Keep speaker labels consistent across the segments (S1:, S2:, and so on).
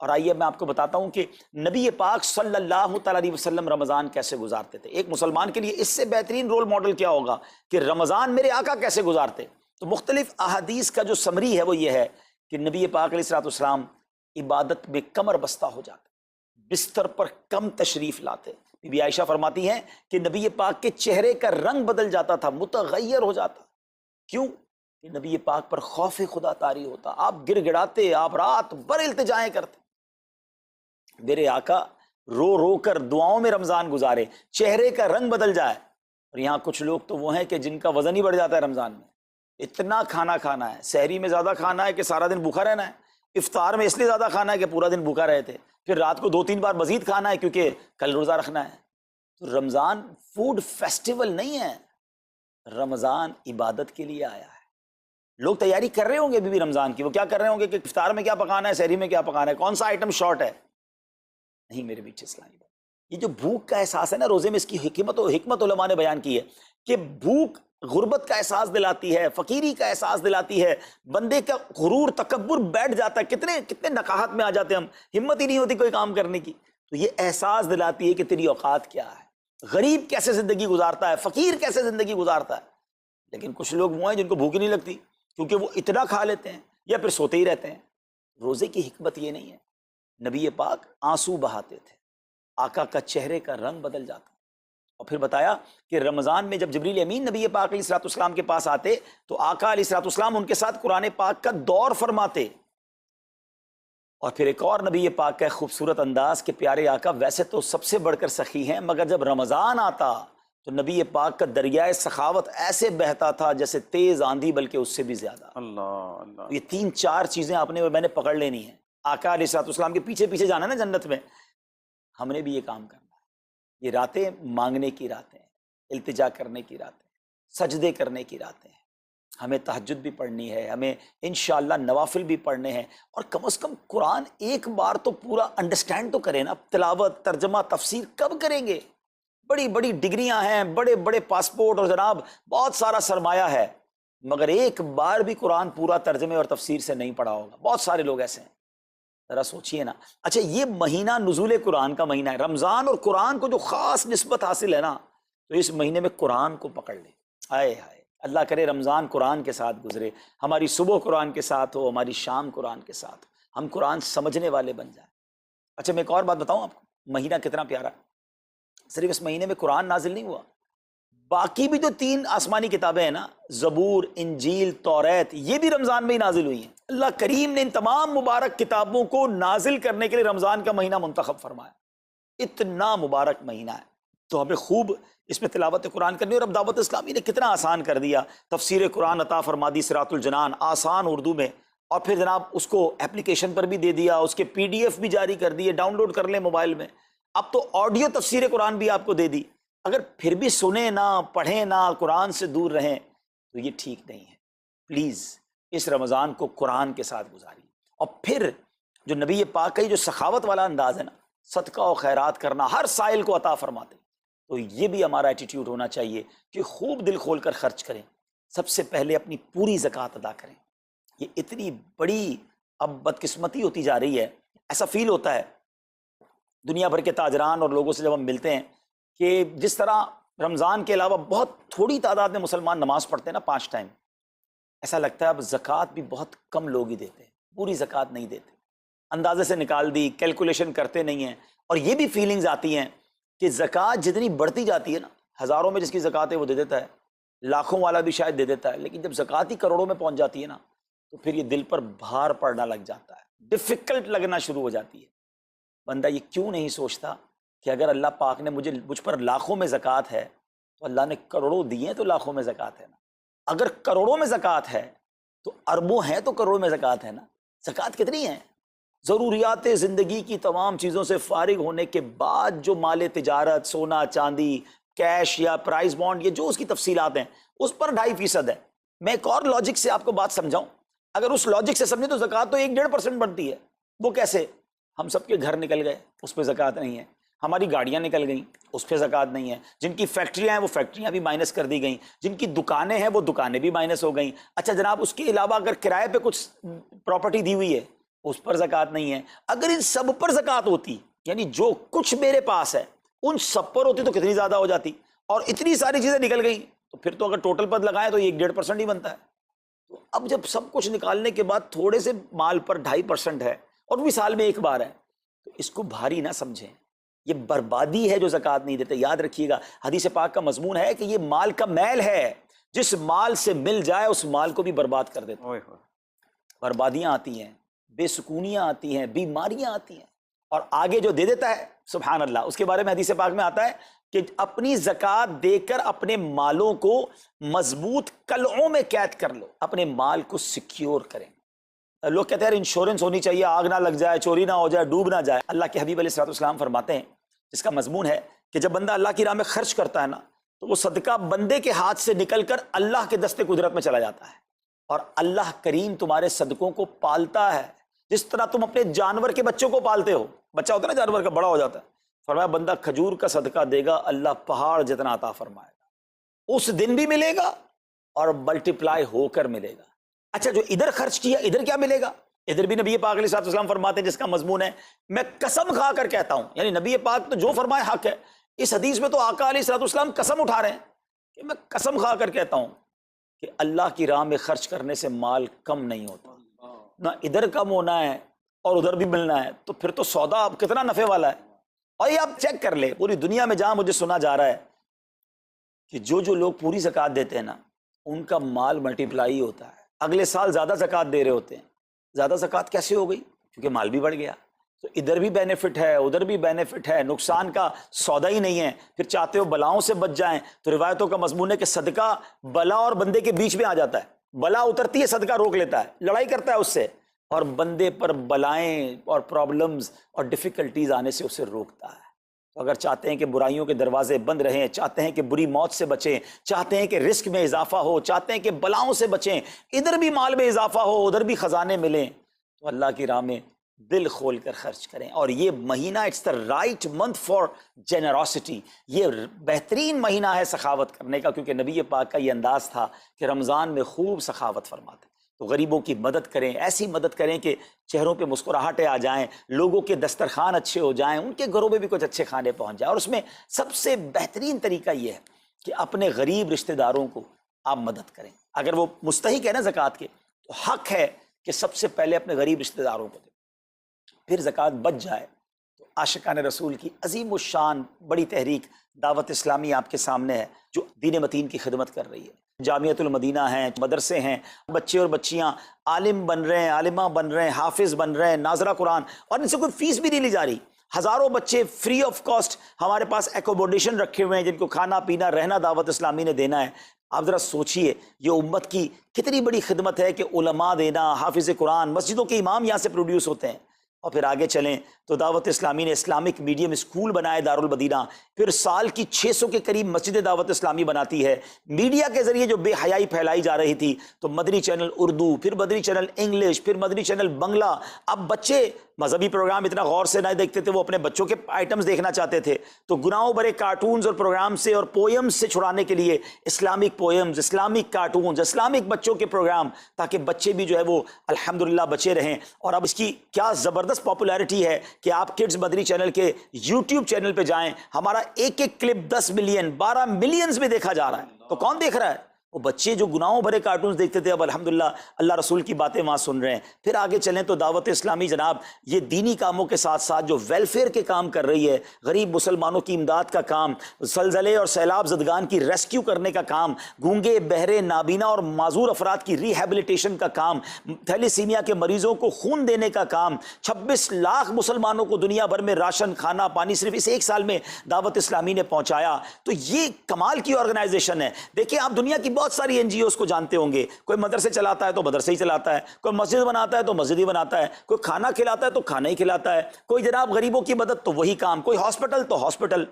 S1: اور آئیے میں آپ کو بتاتا ہوں کہ نبی پاک صلی اللہ تعالیٰ علیہ وسلم رمضان کیسے گزارتے تھے. ایک مسلمان کے لیے اس سے بہترین رول ماڈل کیا ہوگا کہ رمضان میرے آقا کیسے گزارتے. تو مختلف احادیث کا جو سمری ہے وہ یہ ہے کہ نبی پاک علیہ الصلوۃ والسلام عبادت میں کمر بستہ ہو جاتے, بستر پر کم تشریف لاتے. بی بی عائشہ فرماتی ہیں کہ نبی پاک کے چہرے کا رنگ بدل جاتا تھا, متغیر ہو جاتا. کیوں؟ کہ نبی پاک پر خوف خدا طاری ہوتا. آپ گر گڑاتے, آپ رات بھر التجائیں کرتے. میرے آقا رو رو کر دعاؤں میں رمضان گزارے, چہرے کا رنگ بدل جائے. اور یہاں کچھ لوگ تو وہ ہیں کہ جن کا وزن ہی بڑھ جاتا ہے رمضان میں. اتنا کھانا کھانا ہے, سحری میں زیادہ کھانا ہے کہ سارا دن بھوکا رہنا ہے, افطار میں اس لیے زیادہ کھانا ہے کہ پورا دن بھوکا رہے تھے, پھر رات کو 2-3 بار مزید کھانا ہے کیونکہ کل روزہ رکھنا ہے. تو رمضان فوڈ فیسٹیول نہیں ہے, رمضان عبادت کے لیے آیا ہے. لوگ تیاری کر رہے ہوں گے بھی رمضان کی, وہ کیا کر رہے ہوں گے کہ افطار میں کیا پکانا ہے, سحری میں کیا پکانا ہے, کون سا آئٹم شارٹ ہے. نہیں میرے بیچ اسلامی بات, یہ جو بھوک کا احساس ہے نا روزے میں, اس کی حکمت علماء نے بیان کی ہے کہ بھوک غربت کا احساس دلاتی ہے, فقیری کا احساس دلاتی ہے, بندے کا غرور تکبر بیٹھ جاتا ہے. کتنے نقاہت میں آ جاتے ہیں ہم, ہمت ہی نہیں ہوتی کوئی کام کرنے کی. تو یہ احساس دلاتی ہے کہ تیری اوقات کیا ہے, غریب کیسے زندگی گزارتا ہے, فقیر کیسے زندگی گزارتا ہے. لیکن کچھ لوگ وہ ہیں جن کو بھوک ہی نہیں لگتی کیونکہ وہ اتنا کھا لیتے ہیں یا پھر سوتے ہی رہتے ہیں. روزے کی حکمت یہ نہیں ہے. نبی پاک آنسو بہاتے تھے, آقا کا چہرے کا رنگ بدل جاتا. اور پھر بتایا کہ رمضان میں جب جبریل امین نبی پاک علیہ الصلوۃ والسلام کے پاس آتے تو آقا علیہ الصلوۃ والسلام ان کے ساتھ قرآن پاک کا دور فرماتے. اور پھر ایک اور نبی پاک کا خوبصورت انداز کہ پیارے آقا ویسے تو سب سے بڑھ کر سخی ہیں, مگر جب رمضان آتا تو نبی پاک کا دریائے سخاوت ایسے بہتا تھا جیسے تیز آندھی, بلکہ اس سے بھی زیادہ.
S2: اللہ اللہ.
S1: یہ 3-4 چیزیں آپ نے میں نے پکڑ لینی ہیں. آقا علیہ الصلوۃ والسلام کے پیچھے پیچھے جانا ہے نا جنت میں, ہم نے بھی یہ کام کرنا ہے. یہ راتیں مانگنے کی راتیں ہیں, التجا کرنے کی راتیں, سجدے کرنے کی راتیں ہیں. ہمیں تہجد بھی پڑھنی ہے, ہمیں انشاءاللہ نوافل بھی پڑھنے ہیں, اور کم از کم قرآن ایک بار تو پورا انڈرسٹینڈ تو کریں نا. تلاوت, ترجمہ, تفسیر کب کریں گے؟ بڑی بڑی ڈگریاں ہیں, بڑے بڑے پاسپورٹ اور جناب بہت سارا سرمایہ ہے, مگر ایک بار بھی قرآن پورا ترجمے اور تفسیر سے نہیں پڑھا ہوگا. بہت سارے لوگ ایسے ہیں. ذرا سوچئے نا. اچھا یہ مہینہ نزول قرآن کا مہینہ ہے, رمضان, اور قرآن کو جو خاص نسبت حاصل ہے نا, تو اس مہینے میں قرآن کو پکڑ لیں. آئے ہائے, اللہ کرے رمضان قرآن کے ساتھ گزرے, ہماری صبح قرآن کے ساتھ ہو, ہماری شام قرآن کے ساتھ ہو, ہم قرآن سمجھنے والے بن جائیں. اچھا میں ایک اور بات بتاؤں آپ کو, مہینہ کتنا پیارا. صرف اس مہینے میں قرآن نازل نہیں ہوا, باقی بھی جو 3 آسمانی کتابیں ہیں نا, زبور, انجیل, توریت, یہ بھی رمضان میں ہی نازل ہوئی ہیں. اللہ کریم نے ان تمام مبارک کتابوں کو نازل کرنے کے لیے رمضان کا مہینہ منتخب فرمایا. اتنا مبارک مہینہ ہے, تو ہمیں خوب اس میں تلاوت قرآن کرنی. اور اب دعوت اسلامی نے کتنا آسان کر دیا, تفسیر قرآن عطا فرما دی صراط الجنان آسان اردو میں, اور پھر جناب اس کو اپلیکیشن پر بھی دے دیا, اس کے PDF بھی جاری کر دیے, ڈاؤن لوڈ کر لیں موبائل میں. اب تو آڈیو تفسیر قرآن بھی آپ کو دے دی. اگر پھر بھی سنیں نہ, پڑھیں نہ, قرآن سے دور رہیں تو یہ ٹھیک نہیں ہے. پلیز اس رمضان کو قرآن کے ساتھ گزاریے. اور پھر جو نبی پاک کا جو سخاوت والا انداز ہے نا, صدقہ و خیرات کرنا, ہر سائل کو عطا فرماتے, تو یہ بھی ہمارا ایٹیٹیوڈ ہونا چاہیے کہ خوب دل کھول کر خرچ کریں. سب سے پہلے اپنی پوری زکوٰۃ ادا کریں. یہ اتنی بڑی اب بدقسمتی ہوتی جا رہی ہے, ایسا فیل ہوتا ہے دنیا بھر کے تاجران اور لوگوں سے جب ہم ملتے ہیں کہ جس طرح رمضان کے علاوہ بہت تھوڑی تعداد میں مسلمان نماز پڑھتے ہیں نا 5 ٹائم, ایسا لگتا ہے اب زکوٰۃ بھی بہت کم لوگ ہی دیتے ہیں, پوری زکوٰۃ نہیں دیتے, اندازے سے نکال دی, کیلکولیشن کرتے نہیں ہیں. اور یہ بھی فیلنگز آتی ہیں کہ زکوٰۃ جتنی بڑھتی جاتی ہے نا, ہزاروں میں جس کی زکوٰۃ ہے وہ دے دیتا ہے, لاکھوں والا بھی شاید دے دیتا ہے, لیکن جب زکوٰۃ ہی کروڑوں میں پہنچ جاتی ہے نا, تو پھر یہ دل پر بھار پڑنا لگ جاتا ہے, ڈیفیکلٹ لگنا شروع ہو جاتی ہے. بندہ یہ کیوں نہیں سوچتا کہ اگر اللہ پاک نے مجھ پر لاکھوں میں زکوٰۃ ہے تو اللہ نے کروڑوں دیے تو لاکھوں میں زکوٰۃ ہے نا. اگر کروڑوں میں زکوٰۃ ہے تو اربوں ہیں تو کروڑوں میں زکوٰۃ ہے نا. زکوٰۃ کتنی ہے؟ ضروریات زندگی کی تمام چیزوں سے فارغ ہونے کے بعد جو مال تجارت, سونا چاندی, کیش یا پرائز بانڈ, یہ جو اس کی تفصیلات ہیں, اس پر 2.5% ہے. میں ایک اور لاجک سے آپ کو بات سمجھاؤں. اگر اس لاجک سے سمجھیں تو زکوٰۃ تو 1-1.5% بنتی ہے. وہ کیسے؟ ہم سب کے گھر نکل گئے, اس پہ زکوٰۃ نہیں ہے. ہماری گاڑیاں نکل گئیں, اس پہ زکوٰۃ نہیں ہے. جن کی فیکٹریاں ہیں وہ فیکٹریاں بھی مائنس کر دی گئیں. جن کی دکانیں ہیں وہ دکانیں بھی مائنس ہو گئیں. اچھا جناب, اس کے علاوہ اگر کرائے پہ کچھ پراپرٹی دی ہوئی ہے اس پر زکوٰۃ نہیں ہے۔ اگر ان سب پر زکوٰۃ ہوتی، یعنی جو کچھ میرے پاس ہے ان سب پر ہوتی تو کتنی زیادہ ہو جاتی، اور اتنی ساری چیزیں نکل گئیں تو پھر تو اگر ٹوٹل پر لگائیں تو یہ 1.5% ہی بنتا ہے۔ تو اب جب سب کچھ نکالنے کے بعد تھوڑے سے مال پر 2.5% ہے اور بھی سال میں ایک بار ہے، تو اس کو بھاری نہ سمجھیں، یہ بربادی ہے جو زکوٰۃ نہیں دیتے۔ یاد رکھیے گا حدیث پاک کا مضمون ہے کہ یہ مال کا میل ہے، جس مال سے مل جائے اس مال کو بھی برباد کر دیتا ہے۔ بربادیاں آتی ہیں، بے سکونیاں آتی ہیں، بیماریاں آتی ہیں، اور آگے جو دے دیتا ہے سبحان اللہ، اس کے بارے میں حدیث پاک میں آتا ہے کہ اپنی زکوٰۃ دے کر اپنے مالوں کو مضبوط قلعوں میں قید کر لو، اپنے مال کو سیکیور کریں۔ لوگ کہتے ہیں انشورنس ہونی چاہیے، آگ نہ لگ جائے، چوری نہ ہو جائے، ڈوب نہ جائے۔ اللہ کے حبیب علیہ الصلوۃ والسلام فرماتے ہیں، جس کا مضمون ہے کہ جب بندہ اللہ کی راہ میں خرچ کرتا ہے نا تو وہ صدقہ بندے کے ہاتھ سے نکل کر اللہ کے دستے قدرت میں چلا جاتا ہے، اور اللہ کریم تمہارے صدقوں کو پالتا ہے جس طرح تم اپنے جانور کے بچوں کو پالتے ہو۔ بچہ ہوتا ہے نا جانور کا، بڑا ہو جاتا ہے، فرمایا بندہ کھجور کا صدقہ دے گا اللہ پہاڑ جتنا عطا فرمائے گا، اس دن بھی ملے گا اور ملٹیپلائی ہو کر ملے گا۔ اچھا، جو ادھر خرچ کیا ادھر کیا ملے گا؟ ادھر بھی نبی پاک علیہ الصلوۃ والسلام فرماتے ہیں، جس کا مضمون ہے میں قسم کھا کر کہتا ہوں، یعنی نبی پاک تو جو فرمائے حق ہے۔ اس حدیث میں تو آقا علیہ الصلوۃ والسلام قسم اٹھا رہے ہیں کہ میں قسم کھا کر کہتا ہوں کہ اللہ کی راہ میں خرچ کرنے سے مال کم نہیں ہوتا، نہ ادھر کم ہونا ہے اور ادھر بھی ملنا ہے، تو پھر تو سودا اب کتنا نفع والا ہے۔ اور یہ آپ چیک کر لیں پوری دنیا میں جہاں مجھے سنا جا رہا ہے کہ جو لوگ پوری زکوٰۃ دیتے ہیں نا ان کا مال ملٹیپلائی ہوتا ہے، اگلے سال زیادہ زکوٰۃ دے رہے ہوتے ہیں۔ زیادہ زکوٰۃ کیسے ہو گئی؟ کیونکہ مال بھی بڑھ گیا، تو ادھر بھی بینیفٹ ہے ادھر بھی بینیفٹ ہے، نقصان کا سودا ہی نہیں ہے۔ پھر چاہتے ہو بلاؤں سے بچ جائیں تو روایتوں کا مضمون ہے کہ صدقہ بلا اور بندے کے بیچ میں آ جاتا ہے، بلا اترتی ہے صدقہ روک لیتا ہے، لڑائی کرتا ہے اس سے، اور بندے پر بلائیں اور پرابلمز اور ڈیفیکلٹیز آنے سے اسے روکتا ہے۔ تو اگر چاہتے ہیں کہ برائیوں کے دروازے بند رہیں، چاہتے ہیں کہ بری موت سے بچیں، چاہتے ہیں کہ رزق میں اضافہ ہو، چاہتے ہیں کہ بلاؤں سے بچیں، ادھر بھی مال میں اضافہ ہو ادھر بھی خزانے ملیں، تو اللہ کی راہ میں دل کھول کر خرچ کریں۔ اور یہ مہینہ it's the right month for generosity, یہ بہترین مہینہ ہے سخاوت کرنے کا، کیونکہ نبی پاک کا یہ انداز تھا کہ رمضان میں خوب سخاوت فرماتے۔ تو غریبوں کی مدد کریں، ایسی مدد کریں کہ چہروں پہ مسکراہٹیں آ جائیں، لوگوں کے دسترخوان اچھے ہو جائیں، ان کے گھروں میں بھی کچھ اچھے کھانے پہنچ جائیں۔ اور اس میں سب سے بہترین طریقہ یہ ہے کہ اپنے غریب رشتہ داروں کو آپ مدد کریں۔ اگر وہ مستحق ہے نا زکوٰۃ کے تو حق ہے کہ سب سے پہلے اپنے غریب رشتہ داروں کو دیں، پھر زکوٰۃ بچ جائے تو عاشقان رسول کی عظیم الشان بڑی تحریک دعوت اسلامی آپ کے سامنے ہے، جو دین متین کی خدمت کر رہی ہے۔ جامعۃ المدینہ ہیں، مدرسے ہیں، بچے اور بچیاں عالم بن رہے ہیں، عالمہ بن رہے ہیں، حافظ بن رہے ہیں، ناظرہ قرآن، اور ان سے کوئی فیس بھی نہیں لی جا رہی۔ ہزاروں بچے فری آف کاسٹ ہمارے پاس ایکوموڈیشن رکھے ہوئے ہیں، جن کو کھانا پینا رہنا دعوت اسلامی نے دینا ہے۔ آپ ذرا سوچئے یہ امت کی کتنی بڑی خدمت ہے کہ علماء دینا، حافظ قرآن، مسجدوں کے امام یہاں سے پروڈیوس ہوتے ہیں۔ اور پھر آگے چلیں تو دعوت اسلامی نے اسلامک میڈیم اسکول بنائے دارالمدینہ، پھر سال کی 600 کے قریب مسجد دعوت اسلامی بناتی ہے۔ میڈیا کے ذریعے جو بے حیائی پھیلائی جا رہی تھی، تو مدنی چینل اردو، پھر مدنی چینل انگلش، پھر مدنی چینل بنگلہ۔ اب بچے مذہبی پروگرام اتنا غور سے نہیں دیکھتے تھے، وہ اپنے بچوں کے آئٹمز دیکھنا چاہتے تھے، تو گناہوں بھرے کارٹونز اور پروگرام سے اور پوئمز سے چھڑانے کے لیے Islamic poems, Islamic cartoons, Islamic بچوں کے پروگرام، تاکہ بچے بھی جو ہے وہ الحمدللہ بچے رہیں۔ اور اب اس کی کیا زبردست پاپولیرٹی ہے کہ آپ کڈز مدنی چینل کے یوٹیوب چینل پہ جائیں، ہمارا ایک ایک کلپ 10 ملین 12 ملینز میں دیکھا جا رہا ہے۔ تو کون دیکھ رہا ہے؟ وہ بچے جو گناہوں بھرے کارٹونز دیکھتے تھے، اب الحمدللہ اللہ رسول کی باتیں وہاں سن رہے ہیں۔ پھر آگے چلیں تو دعوت اسلامی جناب یہ دینی کاموں کے ساتھ ساتھ جو ویلفیئر کے کام کر رہی ہے، غریب مسلمانوں کی امداد کا کام، زلزلے اور سیلاب زدگان کی ریسکیو کرنے کا کام، گونگے بہرے نابینا اور معذور افراد کی ریہیبلیٹیشن کا کام، تھیلیسیمیا کے مریضوں کو خون دینے کا کام، 26 لاکھ مسلمانوں کو دنیا بھر میں راشن، کھانا، پانی صرف اس ایک سال میں دعوت اسلامی نے پہنچایا۔ تو یہ کمال کی آرگنائزیشن ہے۔ دیکھیں آپ دنیا کی بہت ساری این جی اوز کو جانتے ہوں گے، کوئی مدرسے چلاتا ہے تو مدرسے ہی چلاتا ہے، کوئی مسجد بناتا ہے تو مسجد ہی بناتا ہے، کوئی کھانا کھلاتا ہے تو کھانا ہی کھلاتا ہے، کوئی جناب غریبوں کی مدد تو وہی کام، کوئی ہاسپٹل تو ہاسپٹل۔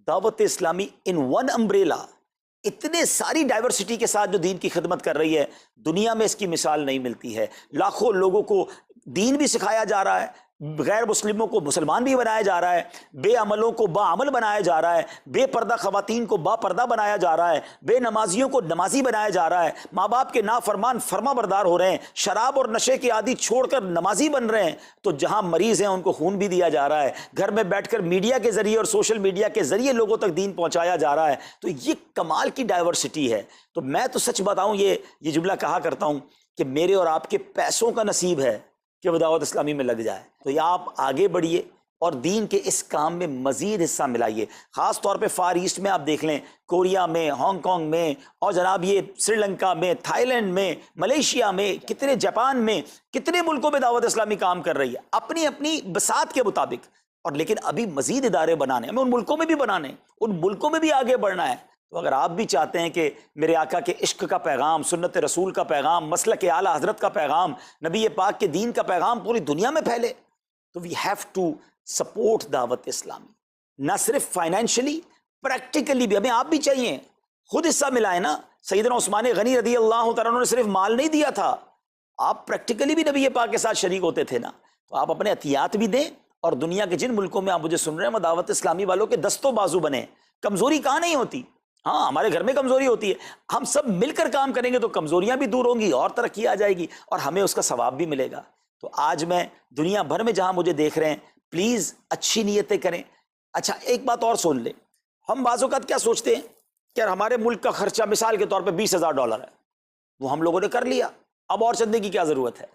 S1: دعوت اسلامی ان ون امبریلا اتنے ساری ڈائیورسٹی کے ساتھ جو دین کی خدمت کر رہی ہے، دنیا میں اس کی مثال نہیں ملتی ہے۔ لاکھوں لوگوں کو دین بھی سکھایا جا رہا ہے، غیر مسلموں کو مسلمان بھی بنایا جا رہا ہے، بے عملوں کو باعمل بنایا جا رہا ہے، بے پردہ خواتین کو با پردہ بنایا جا رہا ہے، بے نمازیوں کو نمازی بنایا جا رہا ہے، ماں باپ کے نافرمان فرما بردار ہو رہے ہیں، شراب اور نشے کے عادی چھوڑ کر نمازی بن رہے ہیں، تو جہاں مریض ہیں ان کو خون بھی دیا جا رہا ہے، گھر میں بیٹھ کر میڈیا کے ذریعے اور سوشل میڈیا کے ذریعے لوگوں تک دین پہنچایا جا رہا ہے۔ تو یہ کمال کی ڈائیورسٹی ہے۔ تو میں تو سچ بتاؤں، یہ جملہ کہا کرتا ہوں کہ میرے اور آپ کے پیسوں کا نصیب ہے کہ وہ دعوت اسلامی میں لگ جائے۔ تو یا آپ آگے بڑھیے اور دین کے اس کام میں مزید حصہ ملائیے۔ خاص طور پہ فار ایسٹ میں آپ دیکھ لیں، کوریا میں، ہانگ کانگ میں، اور جناب یہ سری لنکا میں، تھائی لینڈ میں، ملیشیا میں، کتنے جاپان میں، کتنے ملکوں میں دعوت اسلامی کام کر رہی ہے اپنی اپنی بساط کے مطابق۔ اور لیکن ابھی مزید ادارے بنانے، ہمیں ان ملکوں میں بھی بنانے، ان ملکوں میں بھی آگے بڑھنا ہے۔ تو اگر آپ بھی چاہتے ہیں کہ میرے آقا کے عشق کا پیغام، سنت رسول کا پیغام، مسلک اعلیٰ حضرت کا پیغام، نبی پاک کے دین کا پیغام پوری دنیا میں پھیلے، تو وی ہیو ٹو سپورٹ دعوت اسلامی، نہ صرف فائنینشلی، پریکٹیکلی بھی۔ ہمیں آپ بھی چاہیے، خود حصہ ملائیں نا۔ سیدنا عثمان غنی رضی اللہ تعالیٰ عنہ نے صرف مال نہیں دیا تھا، آپ پریکٹیکلی بھی نبی پاک کے ساتھ شریک ہوتے تھے نا۔ تو آپ اپنے عطیات بھی دیں، اور دنیا کے جن ملکوں میں آپ مجھے سن رہے ہیں وہ دعوت اسلامی والوں کے دستوں بازو بنے۔ کمزوری کہاں نہیں ہوتی، ہاں ہمارے گھر میں کمزوری ہوتی ہے، ہم سب مل کر کام کریں گے تو کمزوریاں بھی دور ہوں گی اور ترقی آ جائے گی، اور ہمیں اس کا ثواب بھی ملے گا۔ تو آج میں دنیا بھر میں جہاں مجھے دیکھ رہے ہیں، پلیز اچھی نیتیں کریں۔ اچھا ایک بات اور سن لیں، ہم بعض اوقات کیا سوچتے ہیں کہ ہمارے ملک کا خرچہ مثال کے طور پہ $20,000 ہے، وہ ہم لوگوں نے کر لیا، اب اور چندے کی کیا ضرورت ہے؟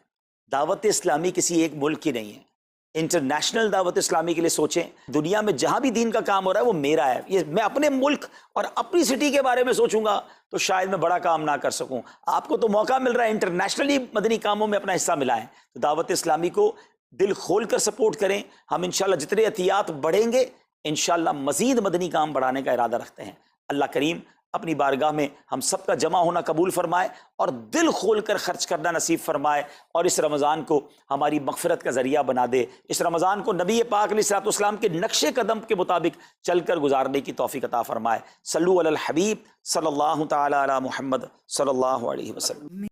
S1: دعوت اسلامی کسی ایک ملک کی نہیں ہے، انٹرنیشنل دعوت اسلامی کے لیے سوچیں۔ دنیا میں جہاں بھی دین کا کام ہو رہا ہے وہ میرا ہے، یہ میں اپنے ملک اور اپنی سٹی کے بارے میں سوچوں گا تو شاید میں بڑا کام نہ کر سکوں۔ آپ کو تو موقع مل رہا ہے انٹرنیشنلی مدنی کاموں میں اپنا حصہ ملائیں، تو دعوت اسلامی کو دل کھول کر سپورٹ کریں۔ ہم انشاءاللہ جتنے عطیات بڑھیں گے انشاءاللہ مزید مدنی کام بڑھانے کا ارادہ رکھتے ہیں۔ اللہ کریم اپنی بارگاہ میں ہم سب کا جمع ہونا قبول فرمائے اور دل کھول کر خرچ کرنا نصیب فرمائے، اور اس رمضان کو ہماری مغفرت کا ذریعہ بنا دے۔ اس رمضان کو نبی پاک علیہ الصلوۃ والسلام کے نقش قدم کے مطابق چل کر گزارنے کی توفیق عطا فرمائے۔ صلو علی الحبیب صلی اللہ تعالی علی محمد صلی اللہ علیہ وسلم۔